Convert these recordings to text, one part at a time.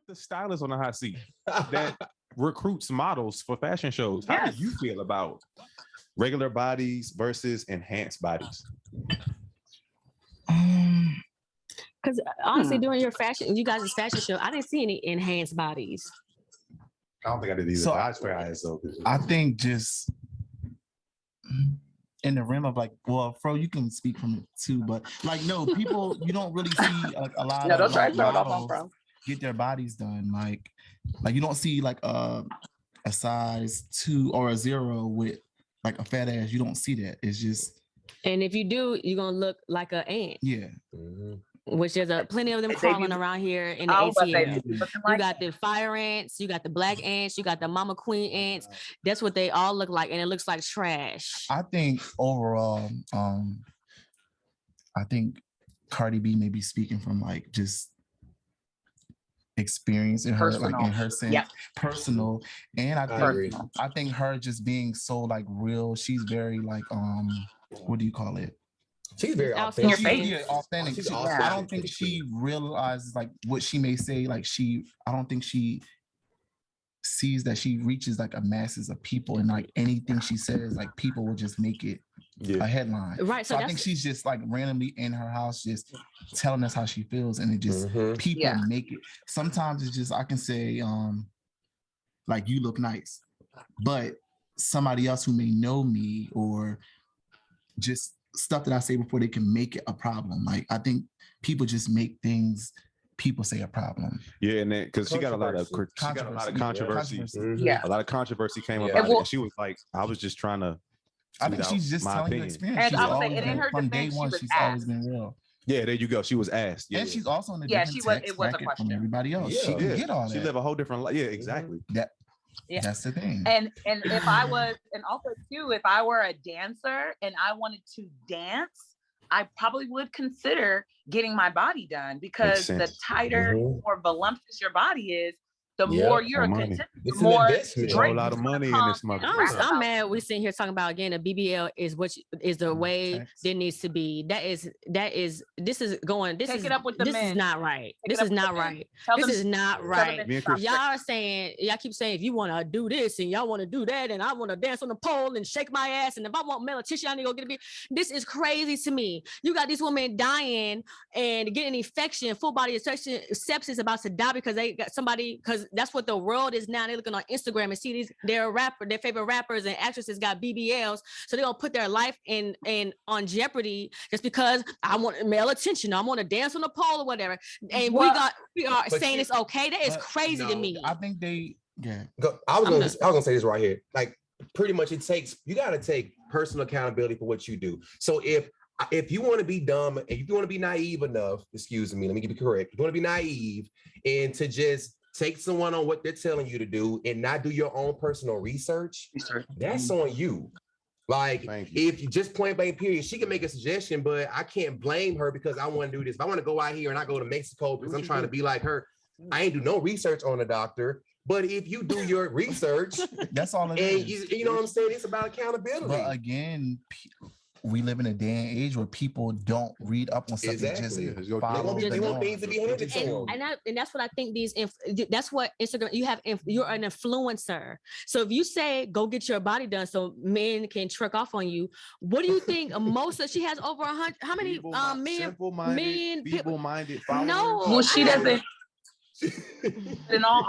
the stylist on the hot seat that recruits models for fashion shows. How do you feel about regular bodies versus enhanced bodies? Because honestly, during you guys' fashion show, I didn't see any enhanced bodies. I don't think I did either. So I think just in the realm of like, well, Fro, you can speak from it too, but like, no, people, you don't really see like a lot of like, models get their bodies done. Like you don't see like a size 2 or a 0 with like a fat ass. You don't see that. It's just. And if you do, you're gonna look like an ant. Yeah. Which there's plenty of them crawling around here in the ATL. You got the fire ants, you got the black ants, you got the mama queen ants. That's what they all look like, and it looks like trash. I think overall, I think Cardi B may be speaking from like just experience in her, like in her sense, personal. And I think her just being so like real. She's very like what do you call it? She's very authentic. Authentic. I don't think she realizes like what she may say. Like I don't think she sees that she reaches like a masses of people, and like anything she says, like people will just make it a headline. Right. So I think she's just like randomly in her house, just telling us how she feels, and it just people make it. Sometimes it's just I can say, like you look nice, but somebody else who may know me or just stuff that I say before they can make it a problem. Like I think people just make things people say a problem. Yeah, and because she got a lot of controversy. Yeah, a lot of controversy came about it, and she was like, "I was just trying to." I think she's just telling you experience. And I would say, and in her from defense, day one, she's always been real. Yeah, there you go. She was asked. And she's also in a different text bracket from everybody else. She can get all that. She live a whole different life. Yeah, exactly. That's the thing. And if I was, and also too, if I were a dancer and I wanted to dance, I probably would consider getting my body done, because the tighter, more voluptuous your body is, the more you're a contestant, the more a whole lot of money in this mother. I'm mad we're sitting here talking about again a BBL is what is the way there needs to be. This is not right. This is not right. This is not right. Y'all keep saying if you want to do this and y'all want to do that and I want to dance on the pole and shake my ass and if I want male tissue I need to go get a bit. This is crazy to me. You got these women dying and getting infection, full body infection, sepsis, about to die because they got somebody, because that's what the world is now. They're looking on Instagram and see their favorite rappers and actresses got BBLs, so they're gonna put their life in on jeopardy just because I want male attention. I want to dance on the pole or whatever. And we are saying it's okay. That is crazy to me. I think they. Yeah. I was gonna say this right here. Like pretty much, you got to take personal accountability for what you do. So if you want to be dumb and if you want to be naive enough, excuse me, let me get it correct. If you want to be naive and to just take someone on what they're telling you to do and not do your own personal research, that's on you. Like, if you just point blank period, she can make a suggestion, but I can't blame her because I want to do this. If I want to go out here and I go to Mexico because I'm trying to be like her, I ain't do no research on a doctor. But if you do your research, that's all it is. You know what I'm saying? It's about accountability. But again, we live in a day and age where people don't read up on something. Exactly. They want things to be handed to them. And that's what I think that's what Instagram, you're an influencer. So if you say, go get your body done so men can trick off on you, what do you think she has over 100, how many million people-minded followers? No. Well, she doesn't. In all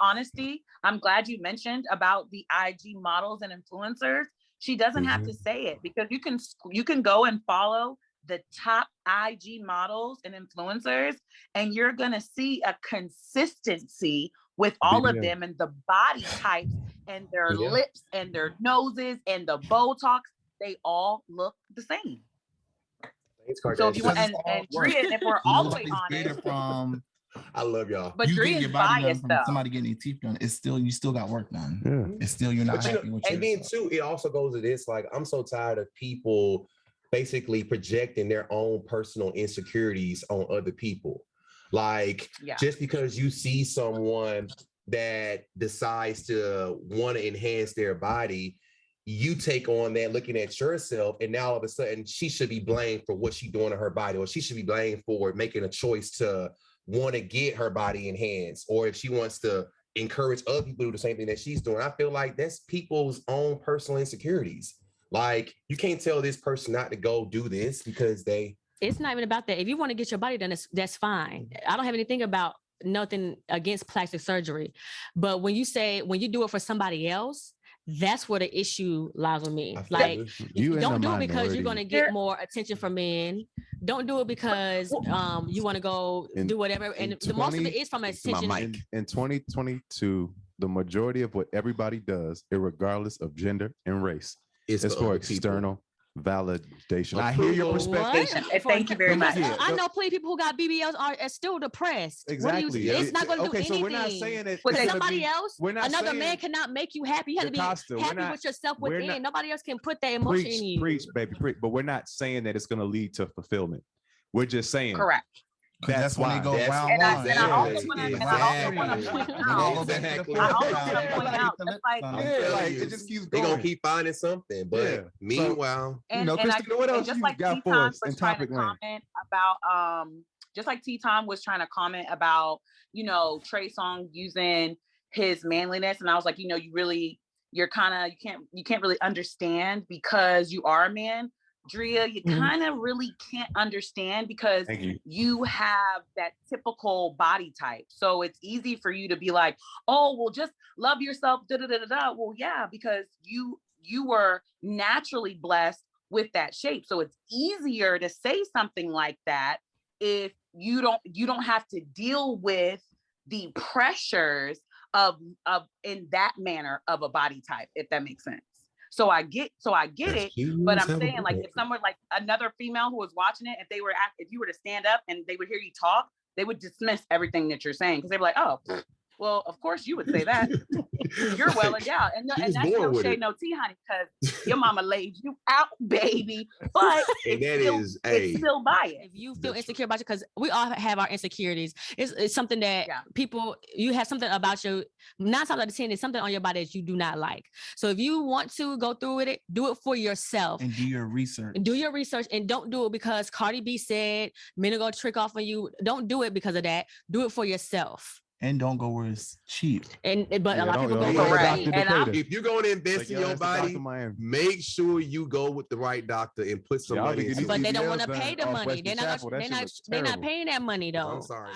honesty, I'm glad you mentioned about the IG models and influencers. She doesn't have to say it, because you can go and follow the top IG models and influencers, and you're gonna see a consistency with all of them, and the body types and their lips and their noses and the Botox, they all look the same. So if you want, and Drea, if we're all the way honest, I love y'all. But you getting your body done from somebody getting their teeth done, you still got work done. Yeah. It's still, you're not happy with and then too, it also goes to this, like, I'm so tired of people basically projecting their own personal insecurities on other people. Like, just because you see someone that decides to want to enhance their body, you take on that looking at yourself, and now all of a sudden she should be blamed for what she's doing to her body, or she should be blamed for making a choice to want to get her body enhanced, or if she wants to encourage other people to do the same thing that she's doing. I feel like that's people's own personal insecurities. Like, you can't tell this person not to go do this because it's not even about that. If you want to get your body done, that's fine. I don't have anything about nothing against plastic surgery. But when you do it for somebody else, that's where the issue lies with me. Like, don't do it because you're going to get more attention from men. Don't do it because you want to go do whatever. And the most of it is from attention. In 2022, the majority of what everybody does, regardless of gender and race, is for external validation. I hear your perspective. Thank you very much. I know plenty of people who got BBLs are still depressed. Exactly. It's not going to do anything. So we're not saying that somebody else, another man cannot make you happy. You have to be happy with yourself within. Nobody else can put that emotion in you. Preach, baby, preach. But we're not saying that it's going to lead to fulfillment. We're just saying. Correct. That's when they go round and one. I also want to point out, like it just keeps going. They're gonna keep finding something, but meanwhile, Christina, what else you got for us in topic land? About just like T-Tom was trying to comment about, Trey Songz using his manliness, and I was like, you can't really understand because you are a man. Drea, you kind of really can't understand because you have that typical body type. So it's easy for you to be like, oh, well, just love yourself. Well, yeah, because you were naturally blessed with that shape. So it's easier to say something like that if you don't have to deal with the pressures of in that manner of a body type, if that makes sense. So I get it, but I'm saying, like, if someone, like another female who was watching it, if you were to stand up and they would hear you talk, they would dismiss everything that you're saying because they'd be like, oh, well, of course you would say that. You're well endowed, and that's no shade, no tea, honey, because your mama laid you out, baby. But it's still biased. If you feel insecure about you, because we all have our insecurities, it's something that you have something about you. 9 times out of 10, it's something on your body that you do not like. So if you want to go through with it, do it for yourself and do your research. And don't do it because Cardi B said men are gonna trick off on you. Don't do it because of that. Do it for yourself. And don't go where it's cheap. But a lot of people go correct. And if you're going to invest in your body, make sure you go with the right doctor and put some money into it. But they don't want to pay the money. They're not paying that money though. I'm sorry.